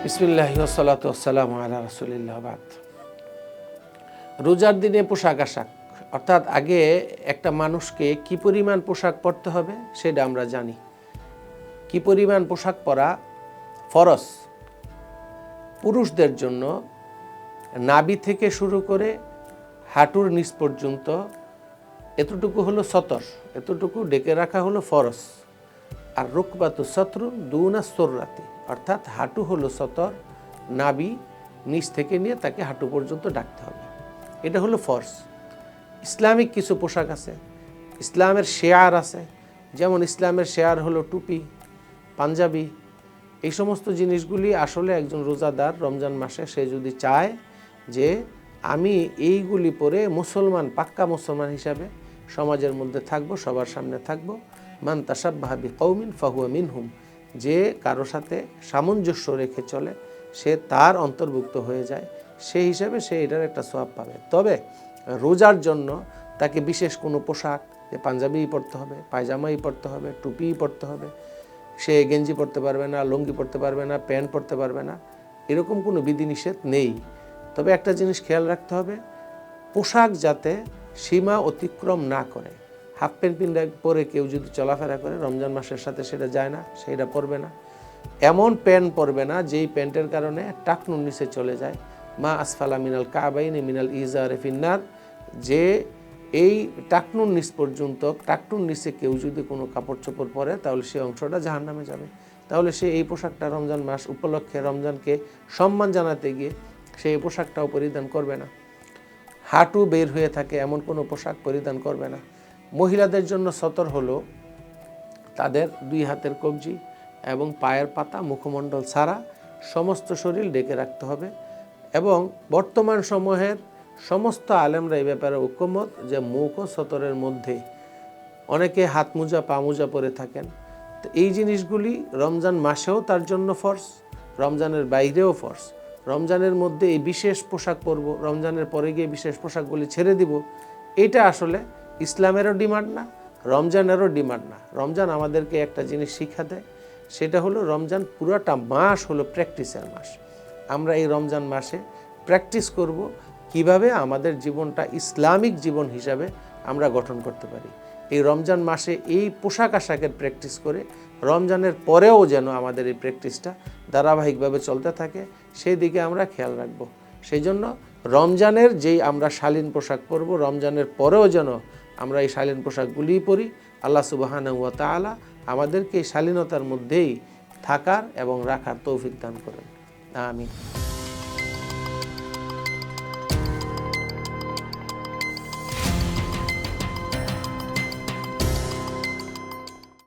বিসমিল্লাহি ওয়াসসালাতু ওয়াসসালামু আলা রাসূলিল্লাহ বাদ। রোজার দিনে পোশাক আশাক, অর্থাৎ আগে একটা মানুষকে কি পরিমাণ পোশাক পরতে হবে সেটা আমরা জানি। কি পরিমাণ পোশাক পরা ফরজ। পুরুষদের জন্য নাভি থেকে শুরু করে হাঁটুর নিচ পর্যন্ত এতটুকু হলো সতর, এতটুকু ডেকে রাখা হলো ফরজ। আর রুকবাতু সতরু দুনা সররাতি, অর্থাৎ হাঁটু হলো সতর, নাভি নিচ থেকে নিয়ে তাকে হাঁটু পর্যন্ত ডাকতে হবে, এটা হলো ফরজ। ইসলামিক কিছু পোশাক আছে, ইসলামের শেয়ার আছে, যেমন ইসলামের শেয়ার হলো টুপি, পাঞ্জাবি। এই সমস্ত জিনিসগুলি আসলে একজন রোজাদার রমজান মাসে সে যদি চায় যে আমি এইগুলি পরে মুসলমান, পাক্কা মুসলমান হিসাবে সমাজের মধ্যে থাকবো, সবার সামনে থাকবো, মান তাশাব্বাহা বিকওমিন ফাহুয়া মিনহুম, যে কারো সাথে সামঞ্জস্য রেখে চলে সে তার অন্তর্ভুক্ত হয়ে যায়, সেই হিসাবে সে এটার একটা সওয়াব পাবে। তবে রোজার জন্য তাকে বিশেষ কোনো পোশাক, যে পাঞ্জাবিই পরতে হবে, পায়জামাই পরতে হবে, টুপিই পরতে হবে, সে গেঞ্জি পরতে পারবে না, লুঙ্গি পরতে পারবে না, প্যান্ট পরতে পারবে না, এরকম কোনো বিধিনিষেধ নেই। তবে একটা জিনিস খেয়াল রাখতে হবে, পোশাক যাতে সীমা অতিক্রম না করে। হাফ প্যান্ট পরে কেউ যদি চলাফেরা করে রমজান মাসের সাথে সেটা যায় না, সেটা পরবে না। এমন প্যান্ট পরবে না যেই প্যান্টের কারণে টাকনুর নিচে চলে যায়, মা আসফালা মিনাল কাবাইনি মিনাল ইজারে ফিন্নার, যে এই টাকনুর নিচ পর্যন্ত, টাকনুর নিচে কেউ যদি কোনো কাপড় চোপড় পরে তাহলে সেই অংশটা জাহান্নামে যাবে। তাহলে সে এই পোশাকটা রমজান মাস উপলক্ষে রমজানকে সম্মান জানাতে গিয়ে সে এই পোশাকটাও পরিধান করবে না। হাঁটু বের হয়ে থাকে এমন কোনো পোশাক পরিধান করবে না। মহিলাদের জন্য সতর হলো তাদের দুই হাতের কবজি এবং পায়ের পাতা, মুখমণ্ডল ছাড়া সমস্ত শরীর ঢেকে রাখতে হবে। এবং বর্তমান সময়ের সমস্ত আলেমরা এই ব্যাপারে ঐকমত যে মুখ ও সতরের মধ্যে অনেকে হাত মোজা, পা মোজা পরে থাকেন। তো এই জিনিসগুলি রমজান মাসেও তার জন্য ফরজ, রমজানের বাইরেও ফরজ। রমজানের মধ্যে এই বিশেষ পোশাক পরব, রমজানের পরে গিয়ে বিশেষ পোশাকগুলি ছেড়ে দিব, এটা আসলে ইসলামেরও ডিমান্ড না, রমজানেরও ডিমান্ড না। রমজান আমাদেরকে একটা জিনিস শিক্ষা দেয়, সেটা হলো রমজান পুরোটা মাস হলো প্র্যাকটিসের মাস। আমরা এই রমজান মাসে প্র্যাকটিস করব কিভাবে আমাদের জীবনটা ইসলামিক জীবন হিসাবে আমরা গঠন করতে পারি। এই রমজান মাসে এই পোশাক আশাকের প্র্যাকটিস করে রমজানের পরেও যেন আমাদের এই প্র্যাকটিসটা ধারাবাহিকভাবে চলতে থাকে, সেই দিকে আমরা খেয়াল রাখব। সেই জন্য রমজানের যেই আমরা শালীন পোশাক পরব, রমজানের পরেও যেন আমরা এই শালীন পোশাকগুলিই পরি। আল্লাহ সুবহানাহু ওয়া তাআলা আমাদেরকে এই শালীনতার মধ্যেই থাকার এবং রাখার তৌফিক দান করেন। আমিন।